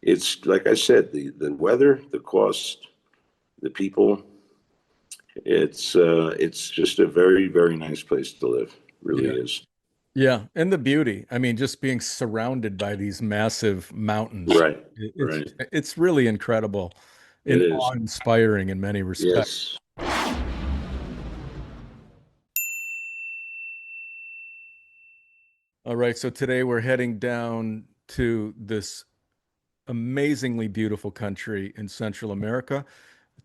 It's like I said, the weather, the cost, the people. It's just a very, very nice place to live. Really Yeah. is. Yeah. And the beauty. I mean, just being surrounded by these massive mountains. Right. It's Right. it's really incredible It and is. awe-inspiring in many respects. Yes. All right, so today we're heading down to this amazingly beautiful country in Central America,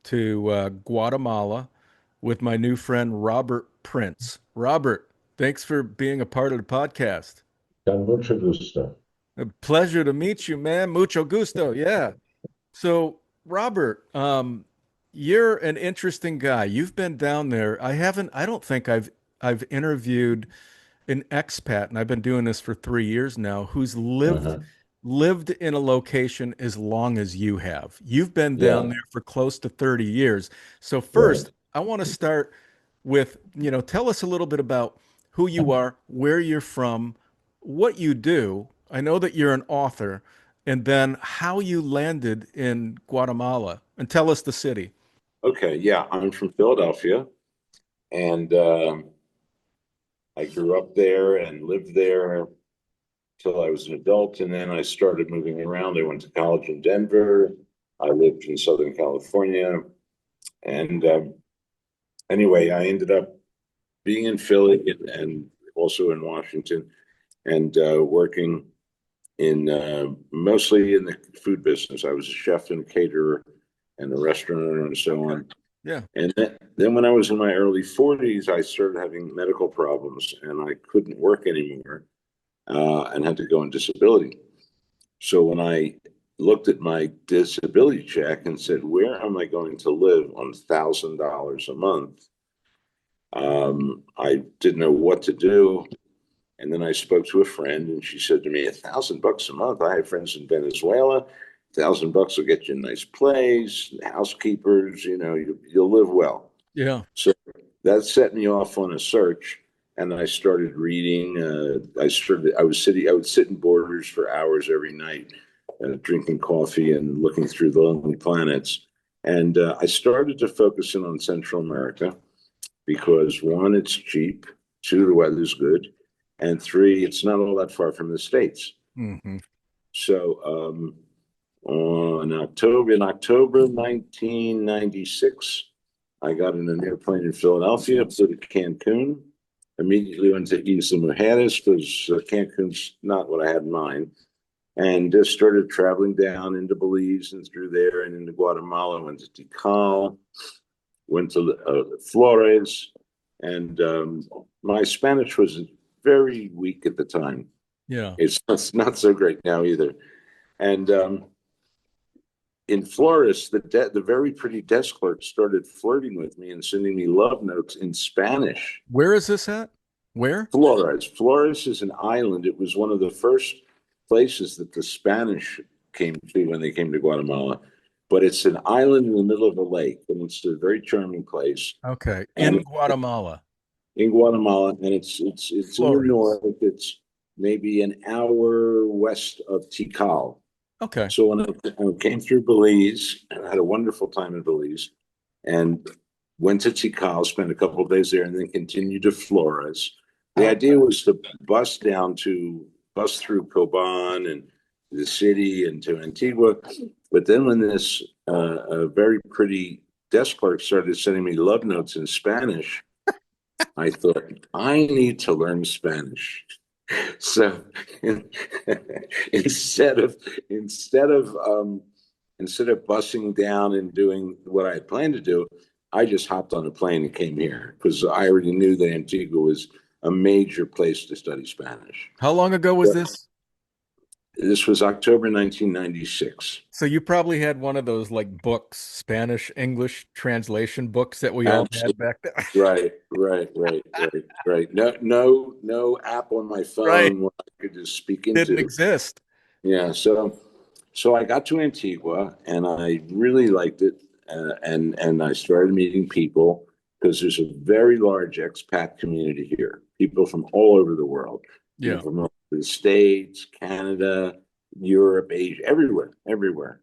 to Guatemala, with my new friend Robert Prince. Robert, thanks for being a part of the podcast. Con mucho gusto. A pleasure to meet you, man. Mucho gusto. Yeah. So, Robert, you're an interesting guy. You've been down there. I don't think I've interviewed an expat, and I've been doing this for 3 years now, who's Uh-huh. lived in a location as long as you have. You've been down Yeah, there for close to 30 years. So right. first, I want to start with, tell us a little bit about who you are, where you're from, what you do. I know that you're an author, and then how you landed in Guatemala, and tell us the city. Okay. Yeah, I'm from Philadelphia, and I grew up there and lived there till I was an adult, and then I started moving around. I went to college in Denver. I lived in Southern California, and anyway, I ended up being in Philly and also in Washington, and working in mostly in the food business. I was a chef and caterer and a restaurant owner and so Okay. on. Yeah. And then when I was in my early 40s, I started having medical problems and I couldn't work anymore, and had to go on disability. So when I looked at my disability check and said, where am I going to live on $1,000 a month? I didn't know what to do. And then I spoke to a friend, and she said to me, $1,000 a month. I have friends in Venezuela. $1,000 will get you a nice place, housekeepers. You'll live well. Yeah. So that set me off on a search, and I started reading. I would sit in Borders for hours every night, drinking coffee and looking through the Lonely Planets. And I started to focus in on Central America because one, it's cheap, two, the weather's good, and three, it's not all that far from the States. Hmm. So in October 1996, I got in an airplane in Philadelphia, flew to Cancun, immediately went to Isla Mujeres because Cancun's not what I had in mind, and just started traveling down into Belize and through there and into Guatemala, went to Tikal, went to Flores, and my Spanish was very weak at the time. Yeah. It's not so great now either. And in Flores, the very pretty desk clerk started flirting with me and sending me love notes in Spanish. Where is this at? Where? Flores. Flores is an island. It was one of the first places that the Spanish came to when they came to Guatemala. But it's an island in the middle of a lake, and it's a very charming place. Okay. In And Guatemala. in Guatemala, and it's in the Flores. north. It's maybe an hour west of Tikal. Okay. So when I came through Belize, and I had a wonderful time in Belize, and went to Tikal, spent a couple of days there, and then continued to Flores. The idea was to bus through Coban and the city and to Antigua. But then when this a very pretty desk clerk started sending me love notes in Spanish, I thought, I need to learn Spanish. So instead of instead of instead of bussing down and doing what I had planned to do, I just hopped on a plane and came here because I already knew that Antigua was a major place to study Spanish. How long ago was But this? this was October 1996. So you probably had one of those like books, Spanish English translation books that we all had Absolutely. back then. Right. No app on my Right. phone where I could just speak Didn't into. exist. Yeah, so I got to Antigua and I really liked it, and I started meeting people because there's a very large expat community here. People from all over the world, Yeah. from all over the States, Canada, Europe, Asia, everywhere, everywhere.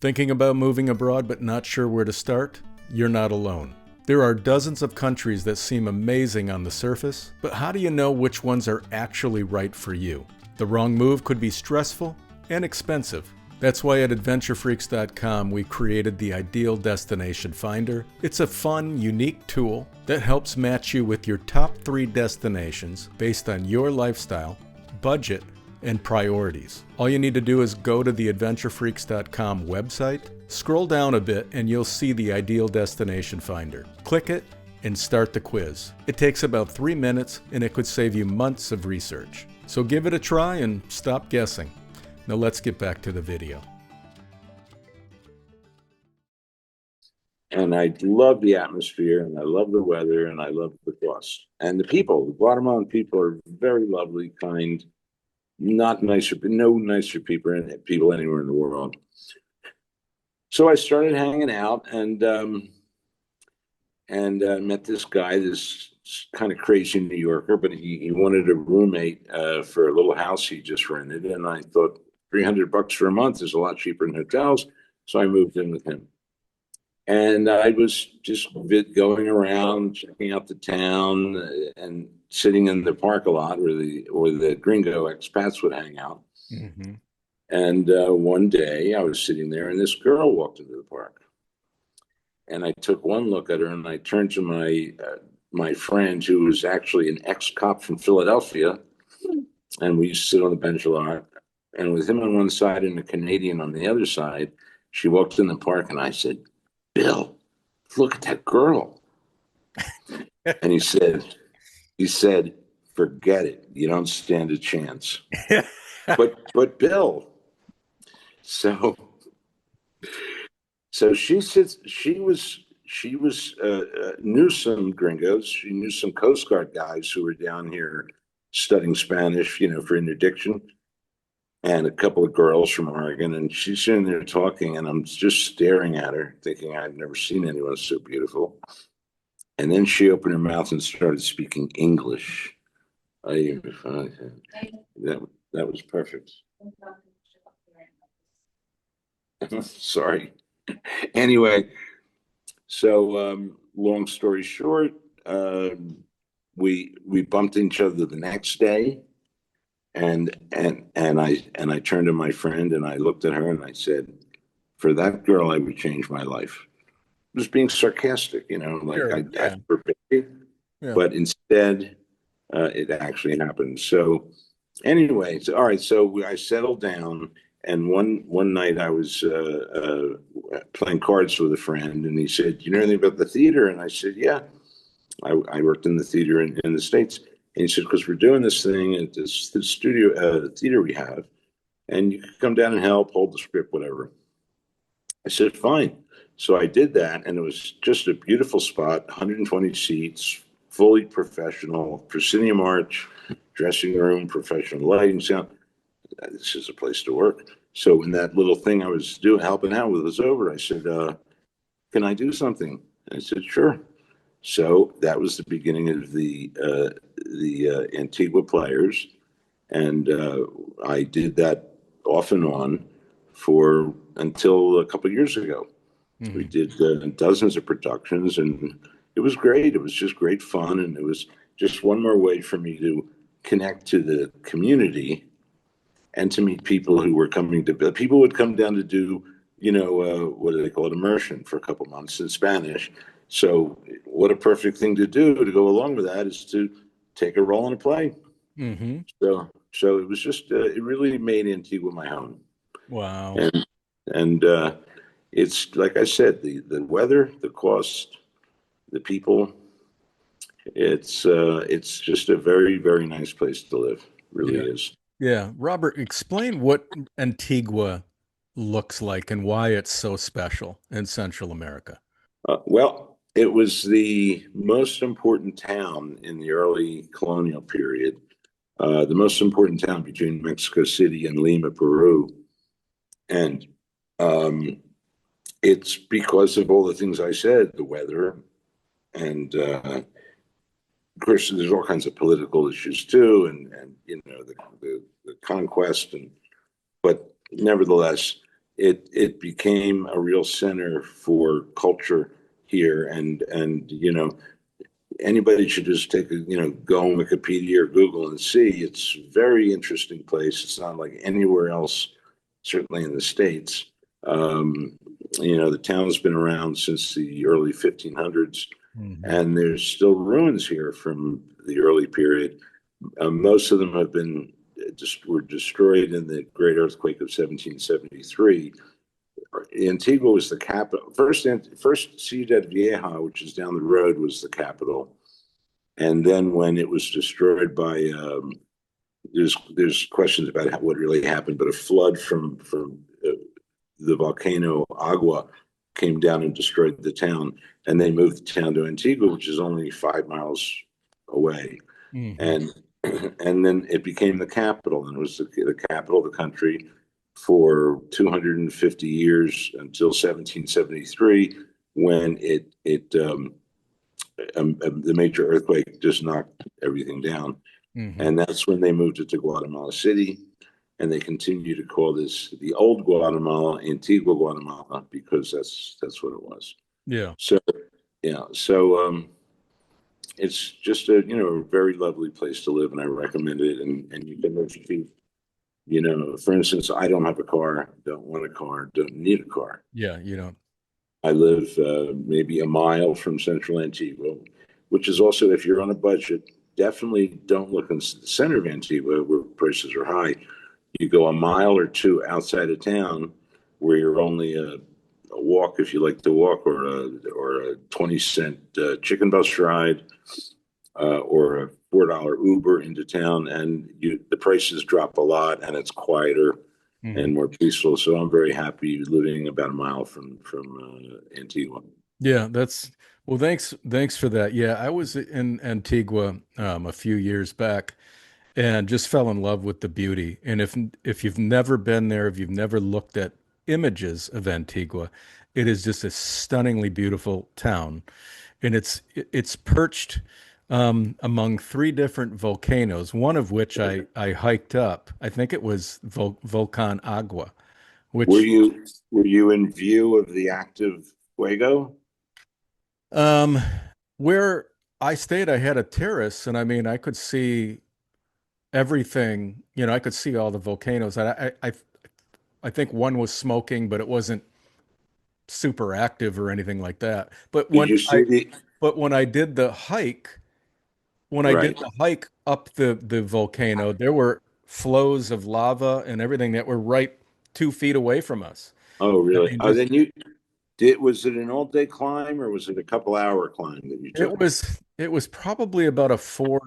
Thinking about moving abroad but not sure where to start? You're not alone. There are dozens of countries that seem amazing on the surface, but how do you know which ones are actually right for you? The wrong move could be stressful and expensive. That's why at AdventureFreaks.com we created the Ideal Destination Finder. It's a fun, unique tool that helps match you with your top 3 destinations based on your lifestyle, budget, and priorities. All you need to do is go to the AdventureFreaks.com website, scroll down a bit, and you'll see the Ideal Destination Finder. Click it and start the quiz. It takes about 3 minutes and it could save you months of research. So give it a try and stop guessing. Now let's get back to the video. And I love the atmosphere, and I love the weather, and I love the cost. And the people, the Guatemalan people are very lovely, kind, not nicer, no nicer people anywhere in the world. So I started hanging out and met this guy, this kind of crazy New Yorker, but he wanted a roommate for a little house he just rented, and I thought $300 for a month is a lot cheaper than hotels, so I moved in with him. And I was just going around, checking out the town, and sitting in the park a lot, where the gringo expats would hang out. Mm-hmm. And one day I was sitting there, and this girl walked into the park. And I took one look at her, and I turned to my friend, who was actually an ex-cop from Philadelphia, and we used to sit on the bench a lot. And with him on one side and a Canadian on the other side, she walked in the park, and I said, "Bill, look at that girl." And he said, "Forget it. You don't stand a chance." But Bill, so she knew some gringos. She knew some Coast Guard guys who were down here studying Spanish, for interdiction, and a couple of girls from Oregon. And she's sitting there talking, and I'm just staring at her, thinking I've never seen anyone so beautiful. And then she opened her mouth and started speaking English. That was perfect. Sorry. Anyway, so long story short, we bumped each other the next day, and I turned to my friend and I looked at her and I said, "For that girl, I would change my life." Just being sarcastic, like Sure, I yeah. forbid, Yeah. but instead, it actually happened. So anyway, all right. So I settled down, and one night I was playing cards with a friend, and he said, "You know anything about the theater?" And I said, "Yeah, I worked in the theater in the States." And he said, "Because we're doing this thing at this studio theater we have, and you can come down and help, hold the script, whatever." I said, "Fine." So I did that, and it was just a beautiful spot, 120 seats, fully professional, proscenium arch, dressing room, professional lighting, sound. This is a place to work. So when that little thing I was helping out with was over, I said, "Can I do something?" And I said, "Sure." So that was the beginning of the Antigua Players, and I did that off and on for until a couple of years ago. Mm-hmm. We did dozens of productions, and it was great. It was just great fun, and it was just one more way for me to connect to the community and to meet people who were coming to. People would come down to do, what do they call it, immersion for a couple months in Spanish. So, what a perfect thing to do to go along with that is to take a role in a play. Mm-hmm. So it was just it really made Antigua my home. Wow. And it's like I said, the weather, the cost, the people. It's just a very, very nice place to live. Really Yeah. is. Yeah. Robert, explain what Antigua looks like and why it's so special in Central America. Well, it was the most important town in the early colonial period, the most important town between Mexico City and Lima, Peru. And um, it's because of all the things I said, the weather, and of course, there's all kinds of political issues too, and you know the conquest, and but nevertheless, it became a real center for culture here, and you know anybody should just take a go on Wikipedia or Google and see. It's a very interesting place. It's not like anywhere else, certainly in the States. You know, the town's been around since the early 1500s, Mhm. and there's still ruins here from the early period. Most of them have been just were destroyed in the Great Earthquake of 1773. Antigua was the capital. First Ciudad Vieja, which is down the road, was the capital, and then when it was destroyed by there's questions about what really happened, but a flood from the volcano Agua came down and destroyed the town, and they moved the town to Antigua, which is only 5 miles away, Mhm. and and then it became the capital, and it was the capital of the country for 250 years until 1773, when the major earthquake just knocked everything down, Mhm. and that's when they moved it to Guatemala City, and they continue to call this the old Guatemala, Antigua Guatemala, because that's what it was. Yeah. So yeah, so it's just a a very lovely place to live, and I recommend it. And you can live cheap. You know, for instance, I don't have a car, don't want a car, don't need a car. Yeah. You don't. I live maybe a mile from central Antigua, which is also, if you're on a budget, definitely don't look in the center of Antigua where prices are high. You go a mile or two outside of town where you're only a walk if you like to walk, or a 20-cent chicken bus ride, or a $4 Uber into town, and the prices drop a lot, and it's quieter and Mhm. more peaceful. So I'm very happy living about a mile from Antigua. Yeah, that's well, thanks for that. Yeah, I was in Antigua a few years back and just fell in love with the beauty. And if you've never been there, if you've never looked at images of Antigua, it is just a stunningly beautiful town. And it's perched among three different volcanoes, one of which I hiked up. I think it was Volcan Agua, Were which you were you in view of the active Fuego? um, where I stayed, I had a terrace, and I mean, I could see everything. You know, I could see all the volcanoes. I think one was smoking, but it wasn't super active or anything like that. Did you see the But when I did the hike, when I did right? the hike up the volcano, there were flows of lava and everything that were right 2 feet away from us. Oh, I really? mean, Oh, just then you did. Was it an all-day climb, or was it a couple-hour climb that you took? it was probably about a 4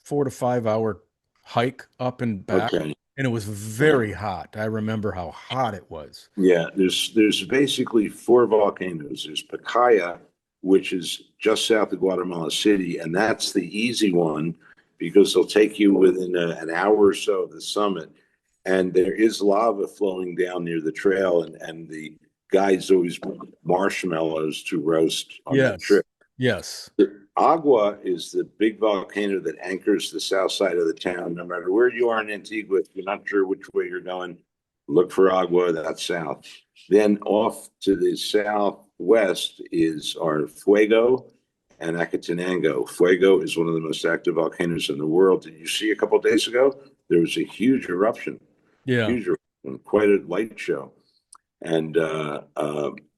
to 5 hour hike up and back, Okay. and it was Yeah. very hot. I remember how hot it was. Yeah, there's basically four volcanoes. There's Pacaya, which is just south of Guatemala City, and that's the easy one because they'll take you within an hour or so of the summit. And there is lava flowing down near the trail, and the guides always bring marshmallows to roast on that Yes. trip. Yes. The Agua is the big volcano that anchors the south side of the town. No matter where you are in Antigua, if you're not sure which way you're going, look for Agua, that's south. Then off to the southwest is our Fuego and Acatenango. Fuego is one of the most active volcanoes in the world. Did you see a couple of days ago? There was a Yeah. huge eruption, quite a light show. And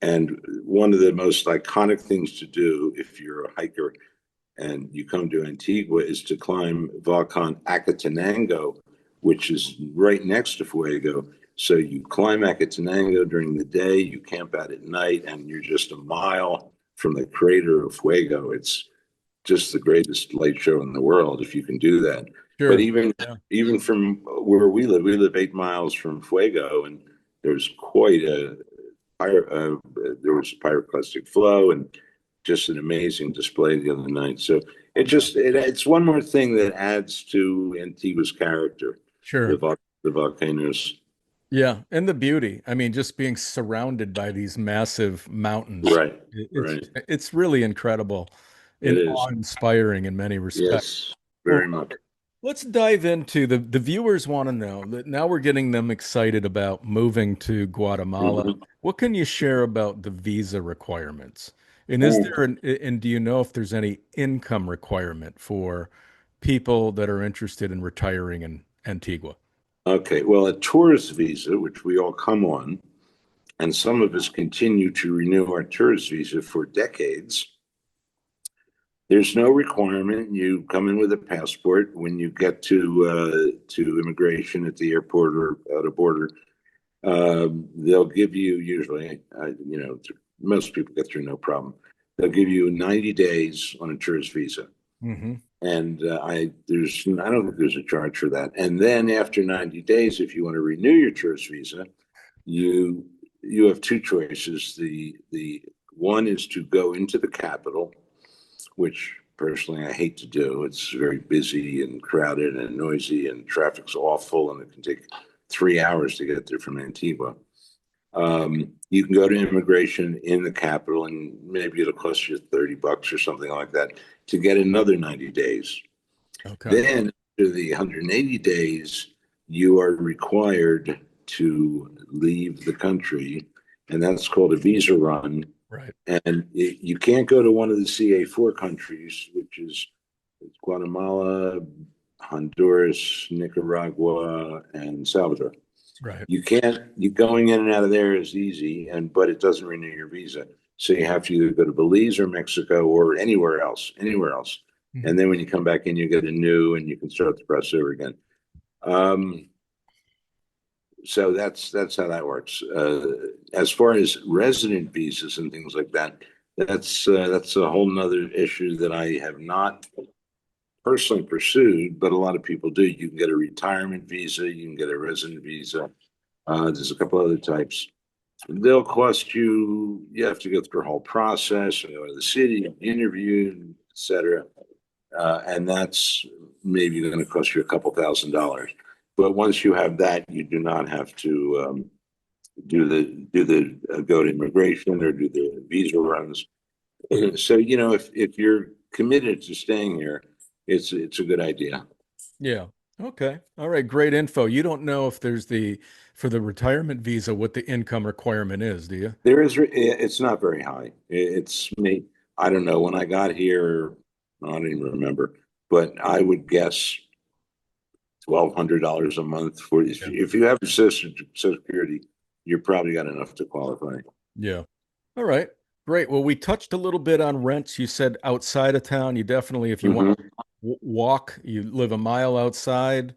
and one of the most iconic things to do if you're a hiker and you come to Antigua is to climb Volcan Acatenango, which is right next to Fuego. So you climb Acatenango during the day, you camp out at night, and you're just a mile from the crater of Fuego. It's just the greatest light show in the world if you can do that. But Sure. even Yeah. even from where we live 8 miles from Fuego, and there's quite a there was pyroclastic flow and just an amazing display the other night. So Yeah. it's one more thing that adds to Antigua's character, the Sure. the volcanoes. Yeah. And the beauty. I mean, just being surrounded by these massive mountains. Right, It's right. it's really incredible. It and is. awe-inspiring in many respects. Yes, Well, very much. let's dive into the viewers want to know that now we're getting them excited about moving to Guatemala. Mhm. What can you share about the visa requirements? And is Mm. there and do you know if there's any income requirement for people that are interested in retiring in Antigua? Okay, well, a tourist visa, which we all come on, and some of us continue to renew our tourist visa for decades. There's no requirement. You come in with a passport. When you get to immigration at the airport or at a border, they'll give you usually, most people get through no problem. They'll give you 90 days on a tourist visa, Hmm. and I don't think there's a charge for that. And then after 90 days, if you want to renew your tourist visa, you you have two choices. The one is to go into the capital, which personally I hate to do. It's very busy and crowded and noisy, and traffic's awful, and it can take 3 hours to get there from Antigua. You can go to immigration in the capital, and maybe it'll cost you $30 or something like that to get another 90 days. Okay. Then, after the 180 days, you are required to leave the country, and that's called a visa run. Right. And you can't go to one of the CA4 countries, which is Guatemala, Honduras, Nicaragua, and Salvador. Right. You can't, you going in and out of there is easy, but it doesn't renew your visa. So you have to either go to Belize or Mexico or anywhere else, anywhere else. And Mhm. then when you come back in, you get a new and you can start the process over again. Um, so that's how that works. As far as resident visas and things like that, that's a whole nother issue that I have not personally pursued, but a lot of people do. You can get a retirement visa, you can get a resident visa. There's a couple other types. They'll cost you. You have to go through a whole process. You go to the city, interview, etc. And that's maybe going to cost you a couple $1,000. But once you have that, you do not have to do the go to immigration or do the visa runs. So if you're committed to staying here, it's a good idea. Yeah. Okay. All right. Great info. You don't know if there's for the retirement visa, what the income requirement is, do you? It's not very high. It's me. I don't know. When I got here, I don't even remember, but I would guess $1,200 a month for Yeah. if you have Social Security, you're probably got enough to qualify. Yeah. All right. Great. Well, we touched a little bit on rents. You said outside of town, you definitely, if you want Hmm. to walk, you live a mile outside.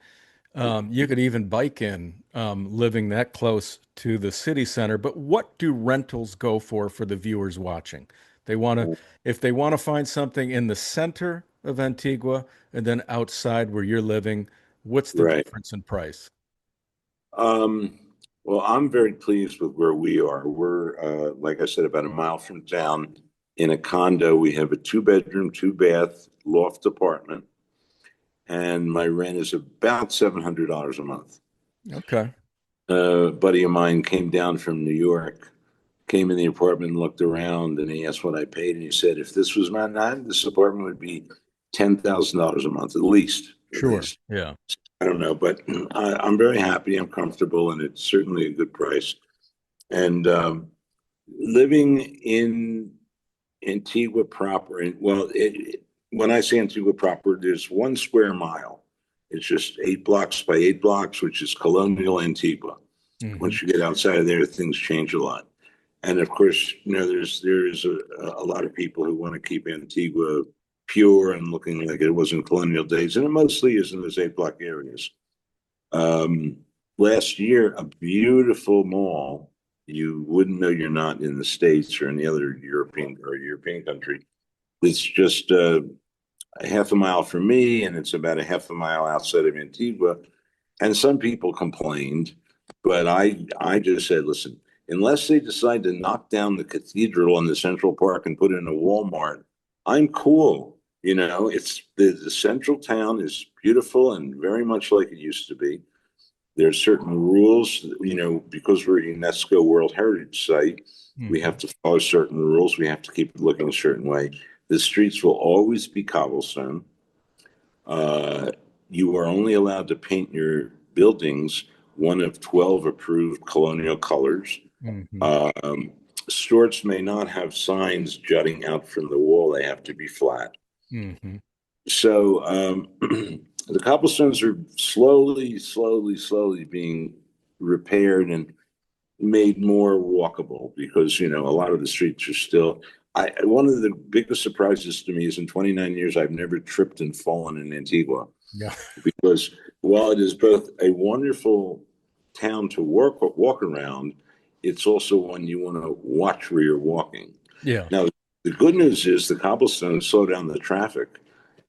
You could even bike in, living that close to the city center. But what do rentals go for the viewers watching? They want to, if they want to find something in the center of Antigua and then outside where you're living, what's the Right. difference in price? Um, well, I'm very pleased with where we are. We're, like I said, about a mile from town in a condo. We have a two-bedroom, two-bath loft apartment, and my rent is about $700 a month. Okay. A buddy of mine came down from New York, came in the apartment and looked around, and he asked what I paid, and he said, if this was Manhattan, this apartment would be $10,000 a month at least. At Sure. least. Yeah. I don't know, but I'm very happy. I'm comfortable, and it's certainly a good price. And living in Antigua proper, when I say Antigua proper, there's 1 square mile. It's just 8 blocks by 8 blocks, which is colonial Antigua. Hmm. Once you get outside of there, things change a lot. And of course, there's a lot of people who want to keep Antigua pure and looking like it was in colonial days, and it mostly is in those 8 block areas. Um, Last year, a beautiful mall. You wouldn't know you're not in the States or any other European country. It's just a half a mile from me, and it's about a half a mile outside of Antigua. And some people complained, but I just said, listen, unless they decide to knock down the cathedral in the Central Park and put in a Walmart, I'm cool. It's the central town is beautiful and very much like it used to be. There's certain rules, because we're a UNESCO World Heritage Site, we Hmm. have to follow certain rules. We have to keep it looking a certain way. The streets will always be cobblestone. Uh, you are only allowed to paint your buildings one of 12 approved colonial colors. Hmm. Um, Stores may not have signs jutting out from the wall. They have to be flat. Hmm. So the cobblestones are slowly being repaired and made more walkable because, a lot of the streets are still. One of the biggest surprises to me is in 29 years, I've never tripped and fallen in Antigua Yeah. because while it is both a wonderful town to walk around, it's also one you want to watch where you're walking. Yeah. Now, the good news is the cobblestones slow down the traffic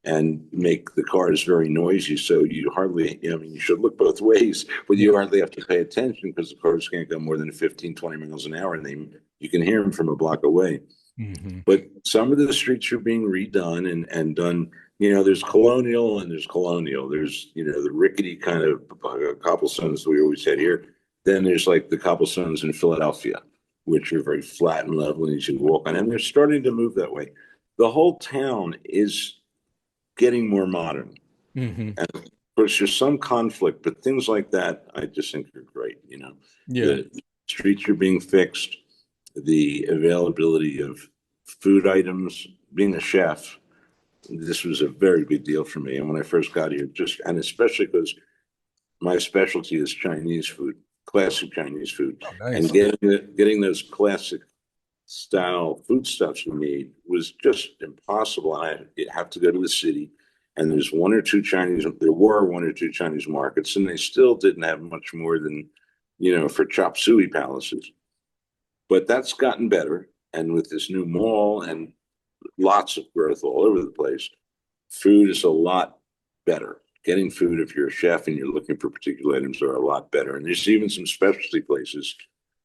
and make the cars very noisy. So you hardly, you should look both ways, but you Yeah. hardly have to pay attention because the cars can't go more than 15, 20 miles an hour, and you can hear them from a block away. Hmm. But some of the streets are being redone and done. There's colonial and there's colonial. There's, the rickety kind of cobblestones we always had here. Then there's like the cobblestones in Philadelphia, which are very flat and level and you should walk on. And they're starting to move that way. The whole town is getting more modern. Hmm. And of course, there's some conflict, but things like that, I just think are great. Yeah. The streets are being fixed, the availability of food items. Being a chef, this was a very big deal for me. And when I first got here, and especially because my specialty is Chinese food, classic Chinese food, Oh, and nice. getting those classic style foodstuffs you need was just impossible. I have to go to the city, and there were one or two Chinese markets, and they still didn't have much more than, for chop suey palaces. But that's gotten better. And with this new mall and lots of growth all over the place, food is a lot better. Getting food, if you're a chef and you're looking for particular items, are a lot better. And there's even some specialty places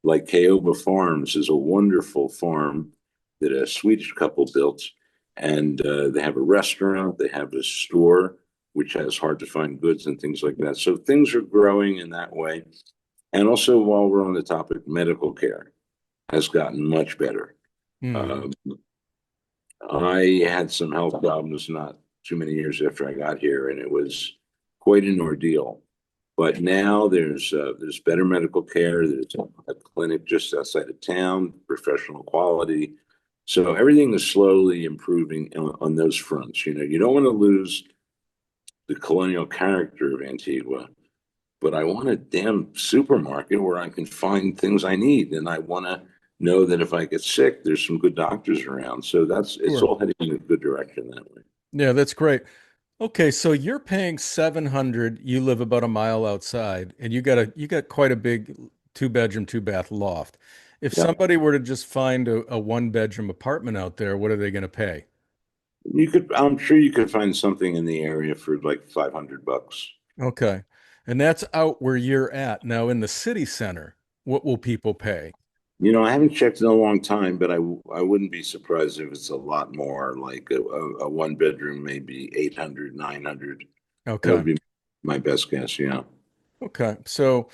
like Caoba Farms is a wonderful farm that a Swedish couple built. And they have a restaurant, they have a store, which has hard to find goods and things like that. So things are growing in that way. And also, while we're on the topic, medical care has gotten much better. Hmm. Um, I had some health problems not too many years after I got here, and it was quite an ordeal. But now there's better medical care. There's a clinic just outside of town, professional quality. So everything is slowly improving on those fronts. You don't want to lose the colonial character of Antigua, but I want a damn supermarket where I can find things I need, and I want to know that if I get sick, there's some good doctors around. So it's Sure. all heading in a good direction that way. Yeah, that's great. Okay, so you're paying 700, you live about a mile outside, and you got quite a big two-bedroom, two-bath loft. If Yeah, somebody were to just find a one-bedroom apartment out there, what are they going to pay? I'm sure you could find something in the area for like $500. Okay. And that's out where you're at. Now in the city center, what will people pay? I haven't checked in a long time, but I wouldn't be surprised if it's a lot more. Like a one bedroom, maybe 800, 900. That Okay. would be my best guess. Yeah. Okay. So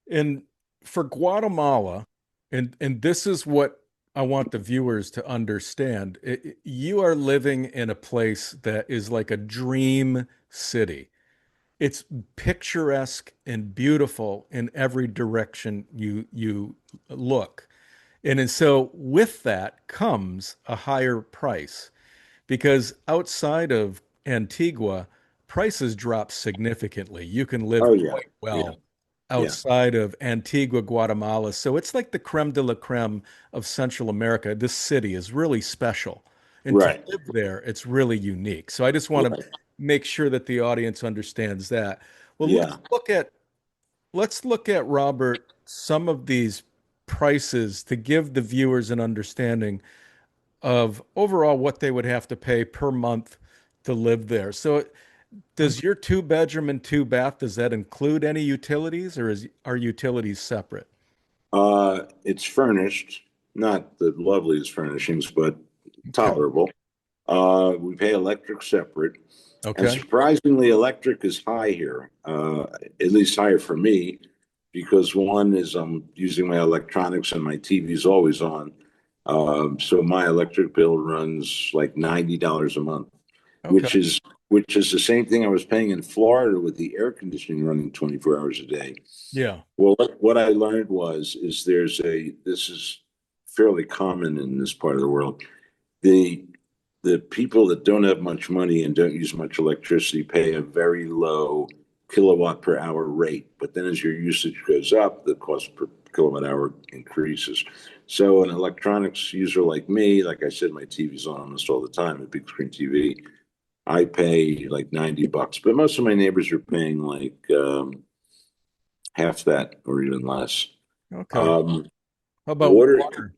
in for Guatemala, and this is what I want the viewers to understand. You are living in a place that is like a dream city. It's picturesque and beautiful in every direction you look. And so with that comes a higher price because outside of Antigua, prices drop significantly. You can live Oh yeah. quite Yeah. well Yeah. outside of Antigua, Guatemala. So it's like the creme de la creme of Central America. This city is really special. And to Right. live there, it's really unique. So I just want to Right. make sure that the audience understands that. Well, Yeah. let's look at Robert some of these prices to give the viewers an understanding of overall what they would have to pay per month to live there. So does your two bedroom and two bath, does that include any utilities or are utilities separate? It's furnished, not the loveliest furnishings, but Okay. tolerable. We pay electric separate, and Okay. surprisingly, electric is high here. At least higher for me, because one is I'm using my electronics and my TV is always on. So my electric bill runs like $90 a month, Okay. which is which is the same thing I was paying in Florida with the air conditioning running 24 hours a day. Yeah. Well, what I learned is this is fairly common in this part of the world. The the people that don't have much money and don't use much electricity pay a very low kilowatt per hour rate. But then as your usage goes up, the cost per kilowatt hour increases. So an electronics user like me, like I said, my TV's on almost all the time, a big screen TV. I pay like $90, but most of my neighbors are paying like half that or even less. Okay. Um, How about water, water?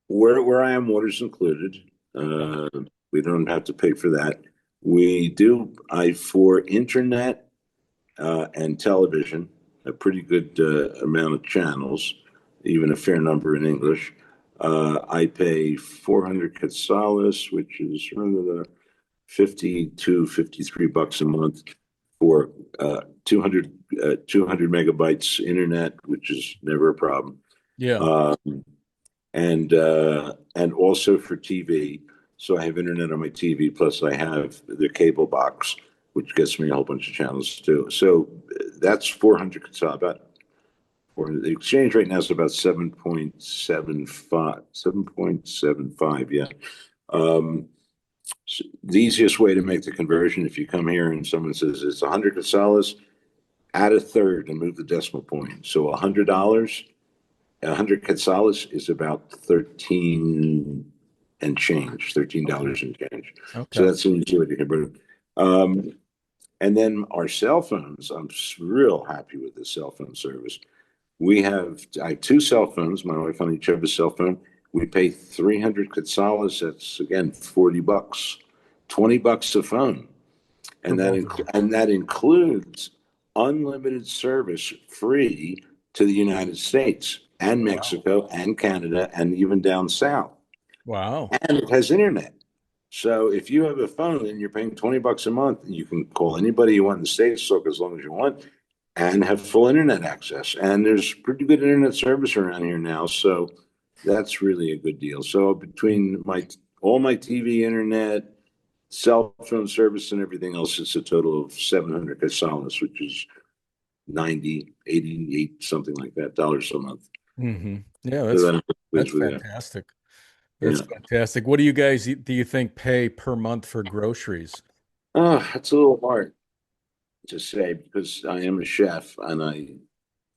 where I am, water's included. Uh, we don't have to pay for that. We do, for internet and television, a pretty good amount of channels, even a fair number in English. I pay 400 quetzales, which is 53 bucks a month for 200 megabytes internet, which is never a problem. Yeah. Um, and also for TV. So I have internet on my TV, plus I have the cable box, which gets me a whole bunch of channels too. So that's 400 quetzal, about the exchange rate now is about 7.75, 7.75, yeah. So the easiest way to make the conversion, if you come here and someone says it's 100 quetzales, add a third and move the decimal point. So $100, 100 quetzales is about 13 and change, Okay. $13 and change. So Okay. that's an easy way to convert it. And then our cell phones, I'm real happy with the cell phone service. I have two cell phones. My wife and I each have a cell phone. We pay 300 quetzales. That's again 40 bucks, 20 bucks a phone. For And that both of you. includes unlimited service free to the United States and Wow. Mexico and Canada and even down south. Wow. And it has internet. So if you have a phone and you're paying 20 bucks a month, you can call anybody you want in the States, so as long as you want, and have full internet access. And there's pretty good internet service around here now. So that's really a good deal. So between all my TV, internet, cell phone service, and everything else, it's a total of 700 quetzales, which is 90, 88, something like that, dollars a month. Yeah, So that's that that's includes with you. fantastic. That's Yeah. fantastic. What do you guys do you think pay per month for groceries? It's a little hard to say because I am a chef and I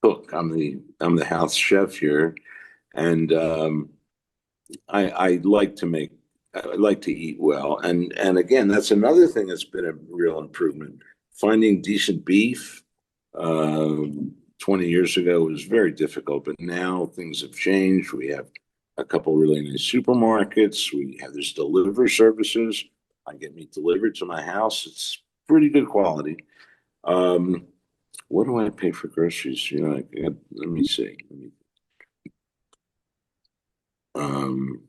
cook. I'm the house chef here, and I like to make I like to eat well. And again, that's another thing that's been a real improvement. Finding decent beef 20 years ago was very difficult, but now things have changed. We have a couple really nice supermarkets. There's delivery services. I get meat delivered to my house. It's pretty good quality. Um, what do I pay for groceries? Let me see. Um,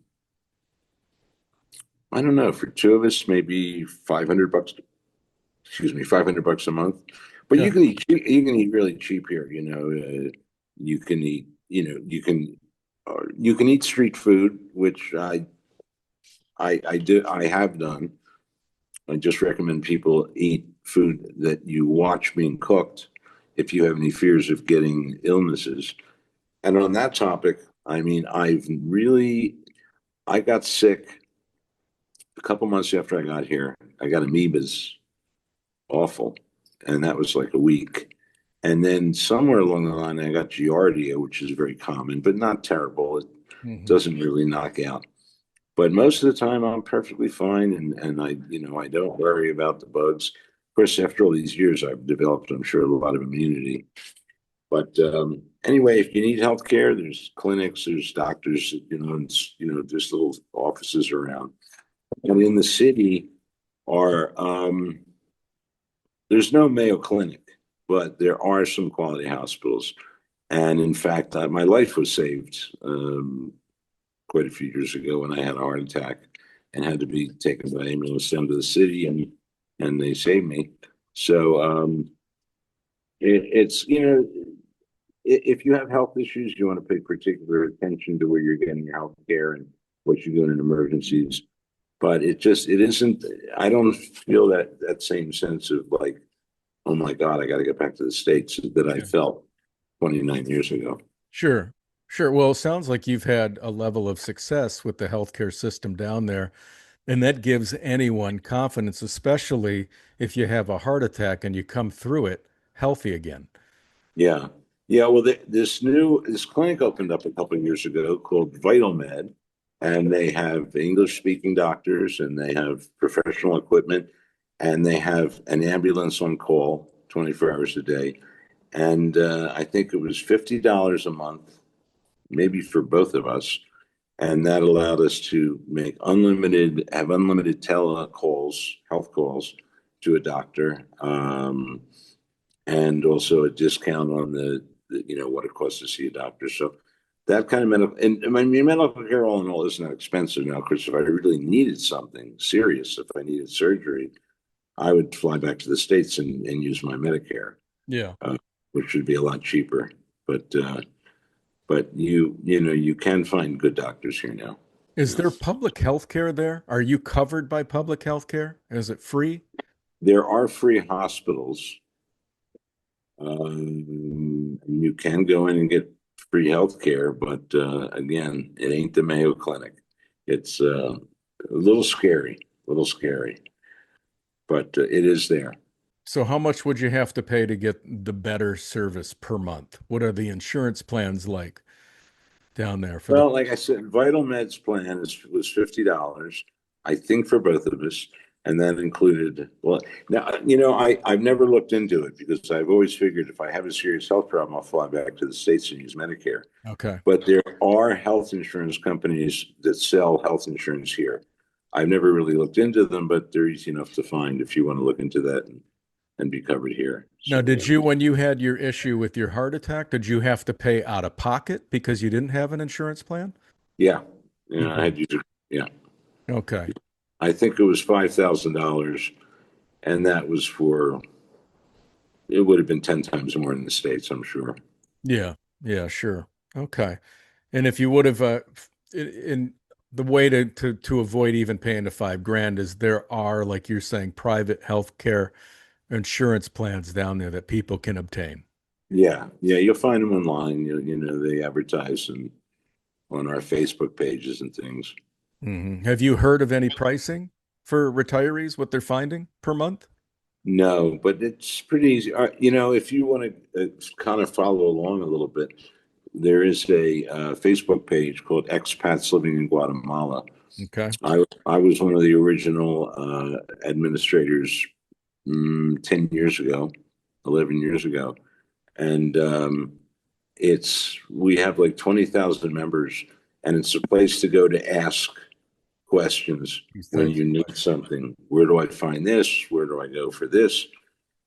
I don't know. For two of us, maybe 500 bucks. Excuse me, 500 bucks a month. But Yeah. you can eat cheap, you can eat really cheap here. You can eat. You can eat street food, which I have done. I just recommend people eat food that you watch being cooked if you have any fears of getting illnesses. And on that topic, I mean, I got sick a couple months after I got here. I got amoebas, awful, and that was like a week. And then somewhere along the line, I got giardia, which is very common, but not terrible. It Hmm. doesn't really knock out. But most of the time, I'm perfectly fine, and I don't worry about the bugs. Of course, after all these years, I've developed, I'm sure, a lot of immunity. But anyway, if you need health care, there's clinics, there's doctors, just little offices around. And in the city are there's no Mayo Clinic, but there are some quality hospitals. And in fact, my life was saved quite a few years ago when I had a heart attack and had to be taken by ambulance down to the city, and they saved me. So it's if you have health issues, you want to pay particular attention to where you're getting your health care and what you're doing in emergencies. But it isn't, I don't feel that same sense of like, oh my God, I got to get back to the States that I Yeah. felt 29 years ago. Sure. Sure. Well, it sounds like you've had a level of success with the healthcare system down there, and that gives anyone confidence, especially if you have a heart attack and you come through it healthy again. Yeah. Yeah. Well, this clinic opened up a couple of years ago called Vital Med, and they have English speaking doctors and they have professional equipment and they have an ambulance on call 24 hours a day. And I think it was $50 a month, maybe for both of us. And that allowed us to have unlimited telecalls, health calls to a doctor. And also a discount on what it costs to see a doctor. So that kind of medical, and I mean, medical care all in all isn't that expensive now. Because if I really needed something serious, if I needed surgery, I would fly back to the States and use my Medicare, Yeah. uh, which would be a lot cheaper. But you can find good doctors here now. Is Yeah. there public health care there? Are you covered by public health care? Is it free? There are free hospitals. You can go in and get free health care, but again, it ain't the Mayo Clinic. It's a little scary, but it is there. So how much would you have to pay to get the better service per month? What are the insurance plans like down there for the? Well, like I said, Vital Med's plan was $50, I think, for both of us, and that included. Well, now I've never looked into it because I've always figured if I have a serious health problem, I'll fly back to the States and use Medicare. Okay. But there are health insurance companies that sell health insurance here. I've never really looked into them, but they're easy enough to find if you want to look into that and be covered here. Now, So did you, when you had your issue with your heart attack, did you have to pay out of pocket because you didn't have an insurance plan? yeah, You I did. had used it. Yeah, Okay. I think it was $5,000, and that was for. It would have been 10 times more in the States, I'm sure. Yeah. Yeah, sure. Okay. And if you would have, in the way to avoid even paying the 5 grand is there are, like you're saying, private healthcare insurance plans down there that people can obtain. Yeah, yeah, you'll find them online. They advertise on our Facebook pages and things. Have you heard of any pricing for retirees, what they're finding per month? No, but it's pretty easy. If you want to kind of follow along a little bit, there is a Facebook page called Expats Living in Guatemala. Okay. I was one of the original administrators 10 years ago, 11 years ago. And we have like 20,000 members, and it's a place to go to ask questions These when types you of need questions. something. Where do I find this? Where do I go for this?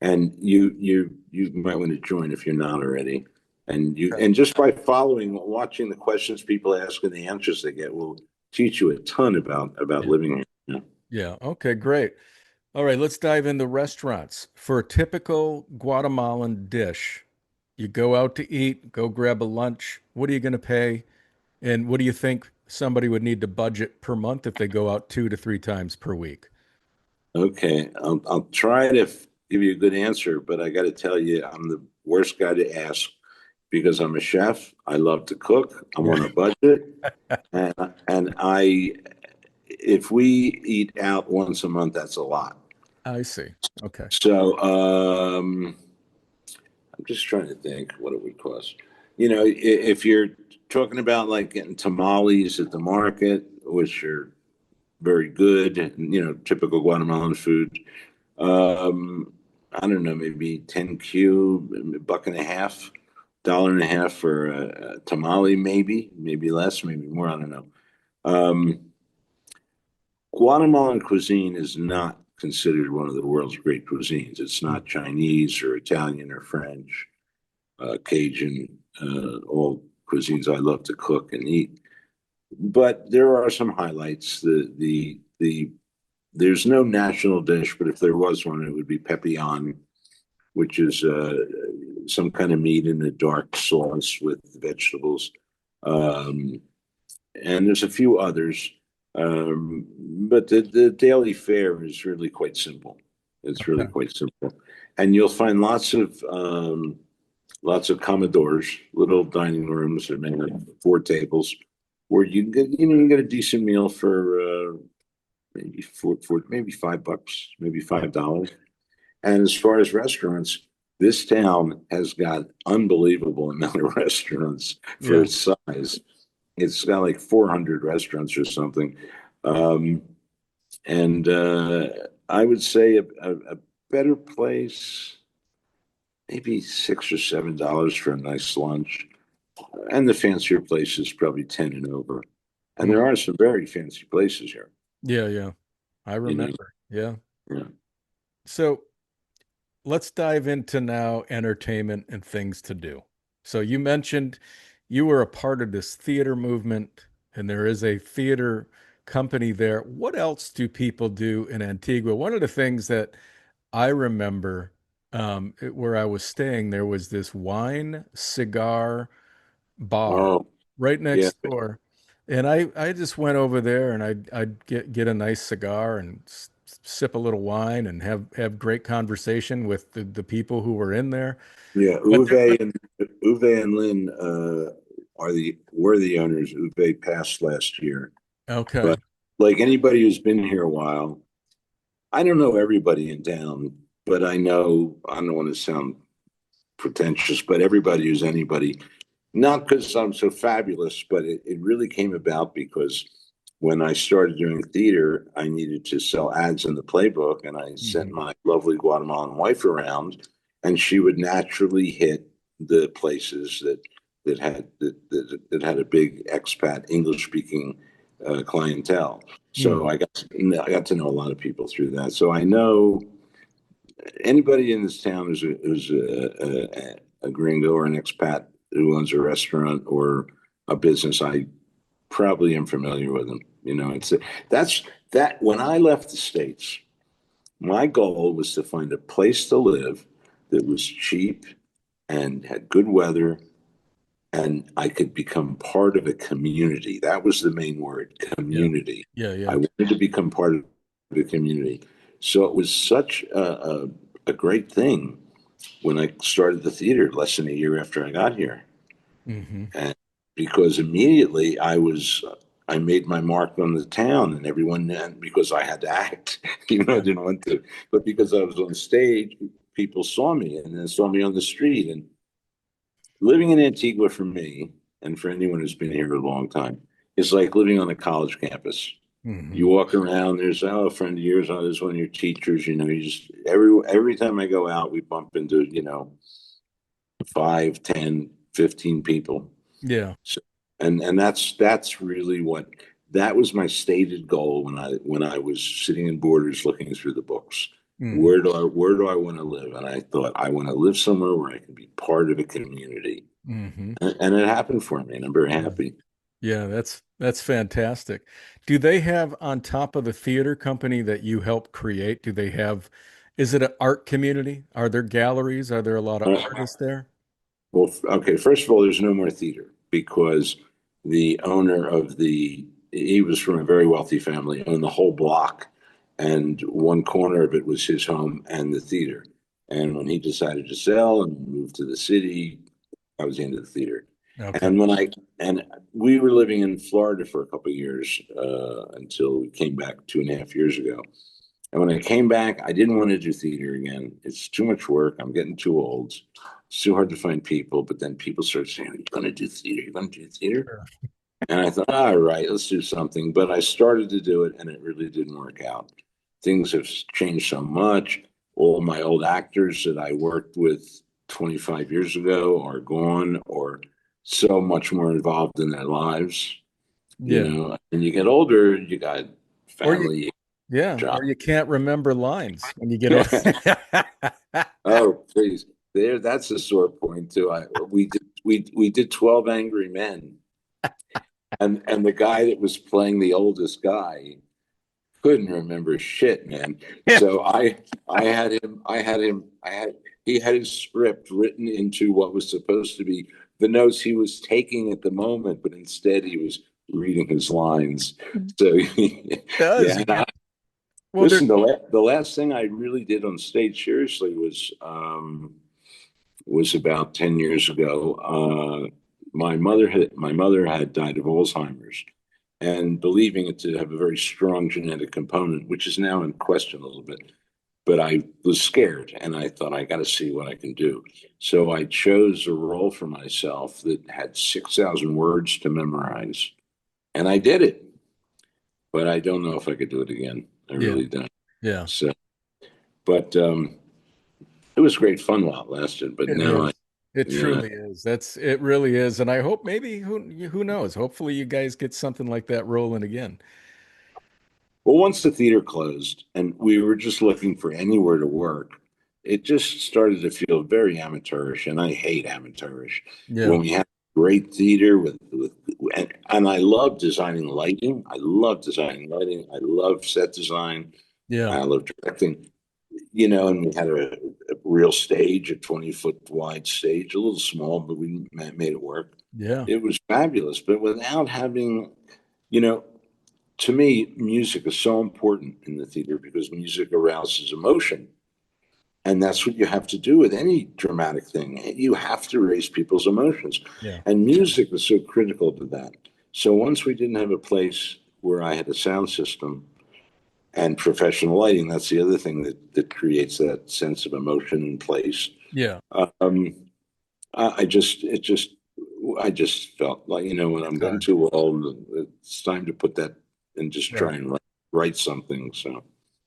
And you might want to join if you're not already. And just by watching the questions people ask and the answers they get will teach you a ton about Yeah. living here. Yeah. Okay, great. All right, let's dive into restaurants. For a typical Guatemalan dish, you go out to eat, go grab a lunch. What are you going to pay? And what do you think somebody would need to budget per month if they go out 2 to 3 times per week? Okay, I'll try to give you a good answer, but I got to tell you, I'm the worst guy to ask because I'm a chef. I love to cook. I'm on a budget, and if we eat out once a month, that's a lot. I see. Okay. So I'm just trying to think what it would cost. If you're talking about like getting tamales at the market, which are very good, typical Guatemalan food. I don't know, maybe 10 cube, buck and a half, dollar and a half for a tamale, maybe less, maybe more. I don't know. Um, Guatemalan cuisine is not considered one of the world's great cuisines. It's not Chinese or Italian or French, Cajun, all cuisines I love to cook and eat. But there are some highlights. There's no national dish, but if there was one, it would be Pepian, which is some kind of meat in a dark sauce with vegetables. Um, and there's a few others. But the daily fare is really quite simple. It's really Okay. quite simple. And you'll find lots of commodores, little dining rooms that may have 4 tables, where you can get, you can get a decent meal for maybe $5, maybe $5. And as far as restaurants, this town has got unbelievable amount of restaurants for Yeah. its size. It's got like 400 restaurants or something. Um, and I would say a better place, maybe $6 or $7 for a nice lunch. And the fancier places, probably 10 and over. And Mm. there are some very fancy places here, Yeah, yeah. I you know. remember. Yeah. Yeah. So let's dive into now entertainment and things to do. So you mentioned you were a part of this theater movement, and there is a theater company there. What else do people do in Antigua? One of the things that I remember where I was staying, there was this wine cigar bar Oh, right yeah. next door. And I just went over there and I'd get a nice cigar and sip a little wine and have great conversation with the people who were in there. Yeah. But Uwe and Lynn were the owners. Uwe passed last year. okay. But like anybody who's been here a while, I don't know everybody in town, but I don't want to sound pretentious, but everybody who's anybody, not because I'm so fabulous, but it really came about because when I started doing theater, I needed to sell ads in the playbook, and I sent Mhm. my lovely Guatemalan wife around, and she would naturally hit the places that had a big expat English speaking clientele. So Mhm. I got to know a lot of people through that. So I know anybody in this town who's a gringo or an expat who owns a restaurant or a business, I probably am familiar with them. That's that. When I left the States, my goal was to find a place to live that was cheap and had good weather, and I could become part of a community. That was the main word, Yeah. community. Yeah, I yeah. wanted to become part of the community. So it was such a great thing when I started the theater less than a year after I got here. Hmm. And because immediately I made my mark on the town, and everyone, and because I had to act, even though I Yeah. didn't want to, but because I was on stage, people saw me and then saw me on the street. And living in Antigua for me, and for anyone who's been here a long time, is like living on a college campus. You Hmm. walk around, there's a friend of yours, there's one of your teachers, you just every time I go out, we bump into, 5, 10, 15 people. Yeah. So, and that's really that was my stated goal when I was sitting in Borders looking through the books. Hmm. Where do I want to live? And I thought I want to live somewhere where I can be part of a community. Hmm. And it happened for me, and I'm very happy. Yeah, that's fantastic. Do they have on top of the theater company that you helped create, do they have, is it an art community? Are there galleries? Are there a lot of Uh, artists there? Well, okay, first of all, there's no more theater because the owner he was from a very wealthy family, owned the whole block, and one corner of it was his home and the theater. And when he decided to sell and move to the city, I was into the theater. Okay. And and we were living in Florida for a couple of years until we came back 2.5 years ago. And when I came back, I didn't want to do theater again. It's too much work. I'm getting too old. It's too hard to find people. But then people started saying, "You're going to do theater. You're going to do theater." Sure. And I thought, all right, let's do something. But I started to do it, and it really didn't work out. Things have changed so much. All my old actors that I worked with 25 years ago are gone or so much more involved in their lives. Yeah. And you get older, you got Or you, family, yeah, job. or you can't remember lines when you get old. Oh, please. That's a sore point too. We did 12 Angry Men. And the guy that was playing the oldest guy couldn't remember shit, man. So he had his script written into what was supposed to be the notes he was taking at the moment, but instead he was reading his lines. So Does. yeah. Well, Listen, the last thing I really did on stage seriously was about 10 years ago. My mother had died of Alzheimer's, and believing it to have a very strong genetic component, which is now in question a little bit. But I was scared, and I thought I got to see what I can do. So I chose a role for myself that had 6,000 words to memorize, and I did it. But I don't know if I could do it again. I yeah, really don't. yeah, So, but it was great fun while it lasted. But it now is. It yeah. truly is. It really is. And I hope maybe who knows? Hopefully you guys get something like that rolling again. Well, once the theater closed and we were just looking for anywhere to work, it just started to feel very amateurish, and I hate amateurish. Yeah, When we had great theater and I love designing lighting. I love designing lighting. I love set design. yeah, I love directing. And we had a real stage, a 20-foot wide stage, a little small, but we made it work. yeah, It was fabulous, but without having, you know, to me, music is so important in the theater because music arouses emotion. And that's what you have to do with any dramatic thing. You have to raise people's emotions. yeah, And music is so critical to that. So once we didn't have a place where I had a sound system and professional lighting, that's the other thing that creates that sense of emotion in place. yeah. Um, I I just felt like, when I'm getting Time. too old, it's time to put that and just Right. try and write something. So,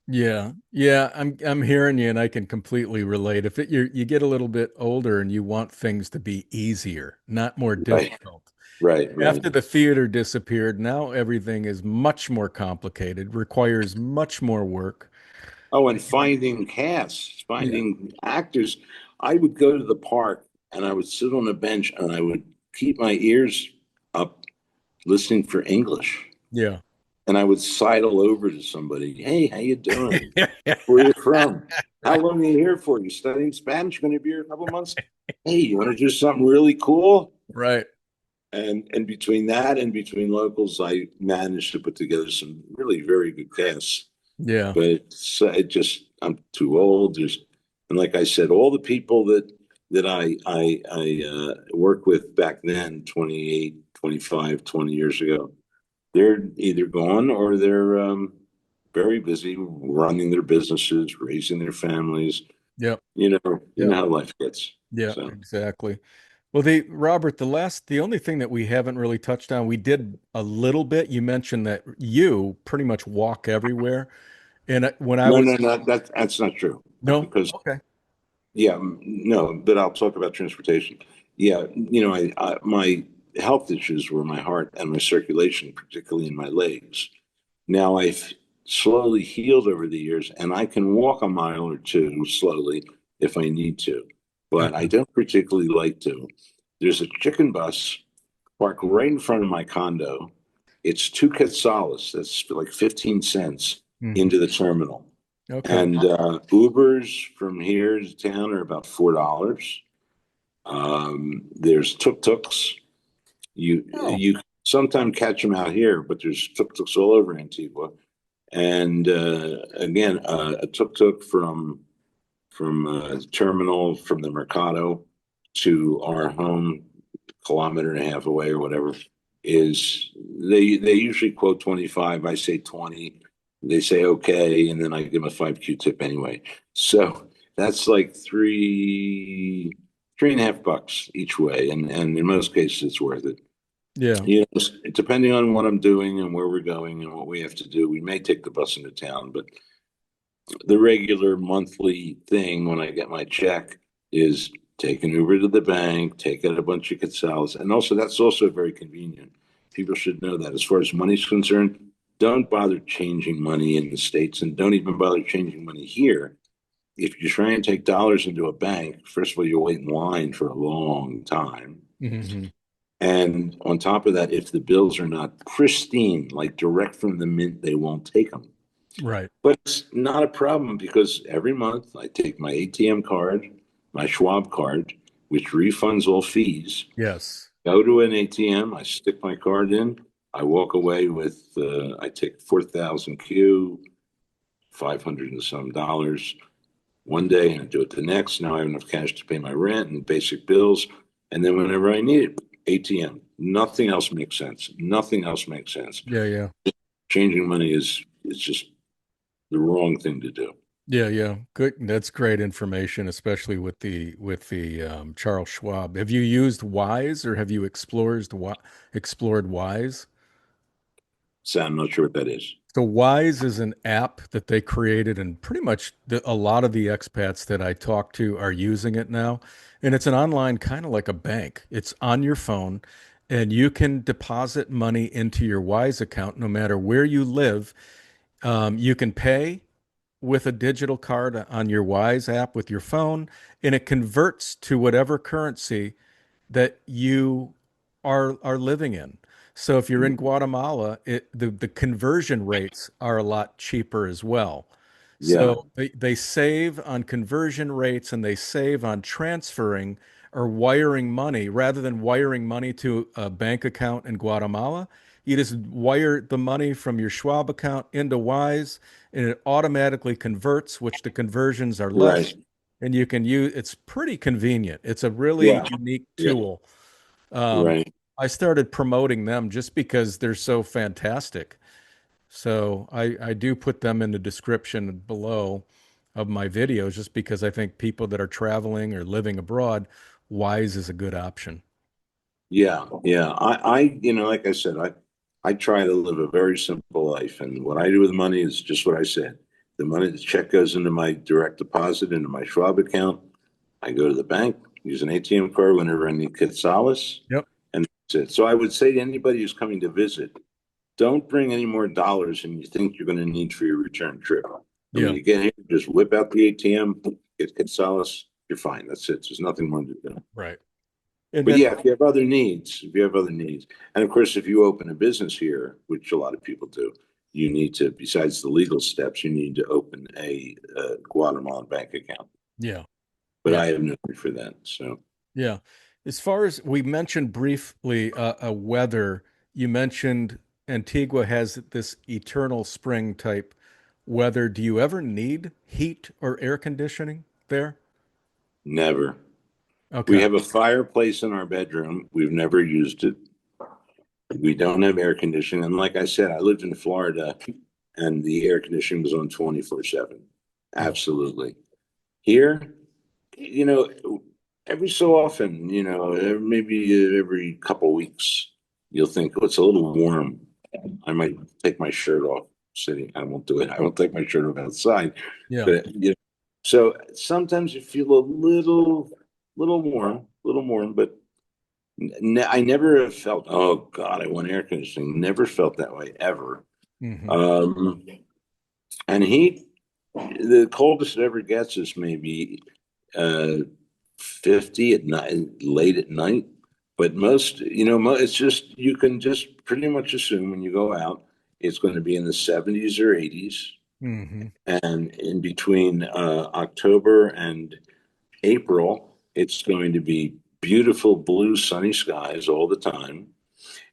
Yeah. Yeah, I'm hearing you and I can completely relate. If you get a little bit older and you want things to be easier, not more right, difficult. right. After the theater disappeared, now everything is much more complicated, requires much more work. Oh, and finding casts, Yeah. finding actors. I would go to the park and I would sit on a bench and I would keep my ears up listening for English. Yeah. And I would sidle over to somebody. Hey, how you doing? Yeah. Where are you from? How Right. long are you here for? You studying Spanish? Going to be here a couple of months? Hey, you want to do something really cool? Right. And between that and between locals, I managed to put together some really very good casts. Yeah. But it just I'm too old. And like I said, all the people that I worked with back then, 28, 25, 20 years ago, they're either gone or they're very busy running their businesses, raising their families. Yep. You know Yep. how life gets. Yeah, So exactly. Well, Robert, the only thing that we haven't really touched on, we did a little bit. You mentioned that you pretty much walk everywhere. And when I no, was, no, no, that's not true. no, Because okay. yeah, no, but I'll talk about transportation. Yeah, my health issues were my heart and my circulation, particularly in my legs. Now I've slowly healed over the years, and I can walk a mile or two slowly if I need to, but I Okay. don't particularly like to. There's a chicken bus parked right in front of my condo. It's two quetzales. That's like 15 cents Hmm. into the terminal. Okay. And Ubers from here to town are about $4. There's tuk-tuks. Oh, You sometimes catch them out here, but there's tuk-tuks all over Antigua. And again, a tuk-tuk from terminal from the Mercado to our home, kilometer and a half away or whatever, is they usually quote 25. I say 20. They say okay, and then I give them a 5Q tip anyway. So that's like three and a half bucks each way, and in most cases it's worth it. yeah. Depending on what I'm doing and where we're going and what we have to do, we may take the bus into town, but the regular monthly thing when I get my check is take an Uber to the bank, take out a bunch of quetzales. And also, that's also very convenient. People should know that. As far as money's concerned, don't bother changing money in the States and don't even bother changing money here. If you try and take dollars into a bank, first of all, you'll wait in line for a long time. Hmm. And on top of that, if the bills are not pristine, like direct from the mint, they won't take them. Right. But it's not a problem because every month I take my ATM card, my Schwab card, which refunds all fees, Yes. go to an ATM, I stick my card in, I walk away with, I take 4,000 Q, 500 and some dollars one day, and I do it the next. Now I have enough cash to pay my rent and basic bills. And then whenever I need it, ATM. Nothing else makes sense. Nothing else makes sense. Yeah, yeah. Changing money is just the wrong thing to do. Yeah, yeah. Good. That's great information, especially with the Charles Schwab. Have you used Wise or have you explored Wise? So I'm not sure what that is. So Wise is an app that they created, and pretty much a lot of the expats that I talk to are using it now. And it's an online kind of like a bank. It's on your phone, and you can deposit money into your Wise account no matter where you live. You can pay with a digital card on your Wise app with your phone, and it converts to whatever currency that you are living in. So if you're in Guatemala, the conversion rates are a lot cheaper as well. Yeah, So they save on conversion rates and they save on transferring or wiring money rather than wiring money to a bank account in Guatemala. You just wire the money from your Schwab account into Wise and it automatically converts, which the conversions are less. right. And you can use it's pretty convenient. It's a really Yeah, unique yeah, tool. Um, right. I started promoting them just because they're so fantastic. So I do put them in the description below of my videos just because I think people that are traveling or living abroad, Wise is a good option. Yeah, yeah. Like I said, I try to live a very simple life, and what I do with money is just what I said. The money, the check goes into my direct deposit into my Schwab account. I go to the bank, use an ATM card whenever I need solace, Yep. and that's it. So I would say to anybody who's coming to visit, don't bring any more dollars than you think you're going to need for your return trip. And when Yeah. you get here, just whip out the ATM, get solace, you're fine. That's it. There's nothing more to do. Right. And But then yeah, if you have other needs, and of course, if you open a business here, which a lot of people do, you need to, besides the legal steps, you need to open a Guatemalan bank account. yeah. But Yeah. I have no need for that. So Yeah. As far as we mentioned briefly, weather, you mentioned Antigua has this eternal spring type weather. Do you ever need heat or air conditioning there? never. We Okay. have a fireplace in our bedroom. We've never used it. We don't have air conditioning. And like I said, I lived in Florida and the air conditioning was on 24/7. Yeah. Absolutely. Here, you know, every so often, maybe every couple weeks, you'll think, oh, it's a little warm. I might take my shirt off sitting. I won't do it. I won't take my shirt off outside. Yeah. But so sometimes you feel a little warm, but I never have felt, oh God, I want air conditioning. Never felt that way ever. Hmm. Um, and heat, the coldest it ever gets is maybe uh, 50 at night, late at night. But most, it's just, you can just pretty much assume when you go out, it's going to be in the 70s or 80s. Hmm. And in between October and April, it's going to be beautiful blue, sunny skies all the time.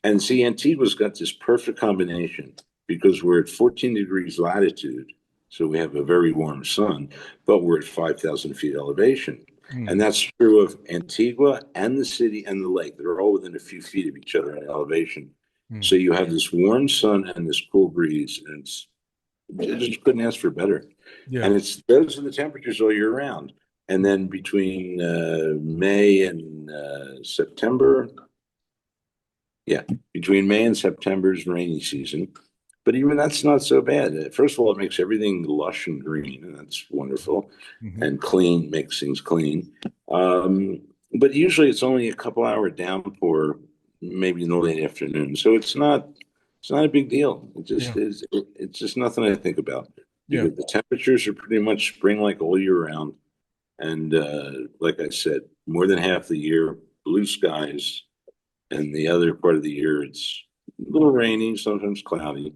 And see, Antigua's got this perfect combination because we're at 14 degrees latitude. So we have a very warm sun, but we're at 5,000 feet elevation. And Hmm. that's true of Antigua and the city and the lake. They're all within a few feet of each other in elevation. So you have this warm sun and this cool breeze, and you just couldn't ask for better. Yeah. And those are the temperatures all year round. And then between May and September, yeah, between May and September is rainy season. But even that's not so bad. First of all, it makes everything lush and green, and that's wonderful. Hmm. And clean, makes things clean. Um, but usually it's only a couple hour downpour, maybe in the late afternoon. So it's not a big deal. It just Yeah. is. It's just nothing I think about Yeah. because the temperatures are pretty much spring like all year round. And like I said, more than half the year, blue skies, and the other part of the year it's a little rainy, sometimes cloudy,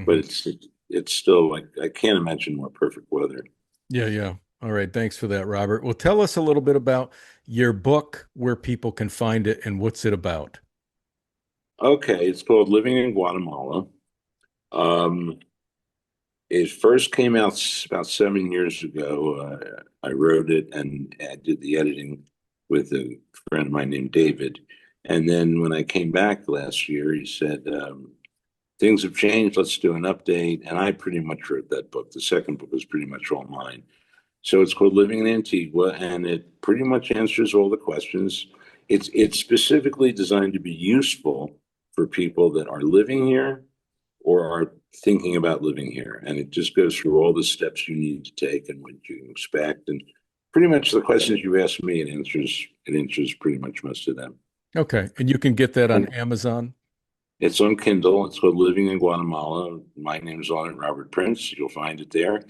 but Hmm. it's it's still like, I can't imagine more perfect weather. Yeah, yeah. All right. Thanks for that, Robert. Well, tell us a little bit about your book, where people can find it, and what's it about. Okay, it's called Living in Guatemala. Um, it first came out about 7 years ago. I wrote it and I did the editing with a friend of mine named David. And then when I came back last year, he said, things have changed. Let's do an update. And I pretty much wrote that book. The second book was pretty much all mine. So it's called Living in Antigua, and it pretty much answers all the questions. It's specifically designed to be useful for people that are living here or are thinking about living here. And it just goes through all the steps you need to take and what you can expect. And pretty much the questions you asked me, it answers pretty much most of them. Okay. And you can get that on And Amazon. it's on Kindle. It's called Living in Guatemala. My name's on it, Robert Prince. You'll find it there.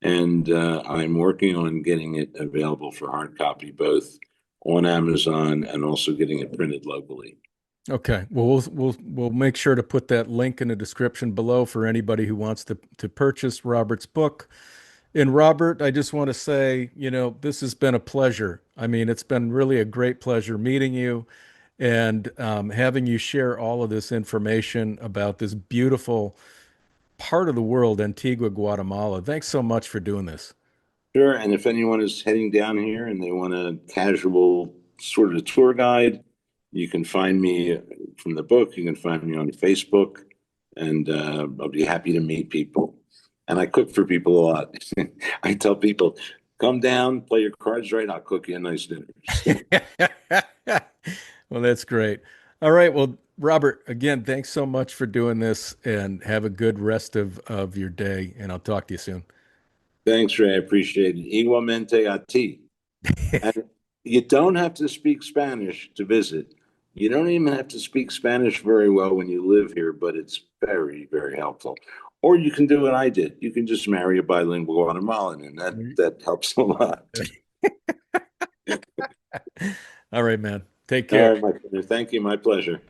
And I'm working on getting it available for hard copy, both on Amazon and also getting it printed locally. Okay. Well, we'll make sure to put that link in the description below for anybody who wants to purchase Robert's book. And Robert, I just want to say, this has been a pleasure. I mean, it's been really a great pleasure meeting you and having you share all of this information about this beautiful part of the world, Antigua, Guatemala. Thanks so much for doing this. Sure. And if anyone is heading down here and they want a casual sort of tour guide, you can find me from the book. You can find me on Facebook, and I'll be happy to meet people. And I cook for people a lot. I tell people, come down, play your cards right. I'll cook you a nice dinner. Well, that's great. All right. Well, Robert, again, thanks so much for doing this and have a good rest of your day. And I'll talk to you soon. Thanks, Ray. I appreciate it. Igualmente a ti. And you don't have to speak Spanish to visit. You don't even have to speak Spanish very well when you live here, but it's very, very helpful. Or you can do what I did. You can just marry a bilingual Guatemalan, and that helps a lot. All right, man. Take All care. right, my friend. Thank you. My pleasure.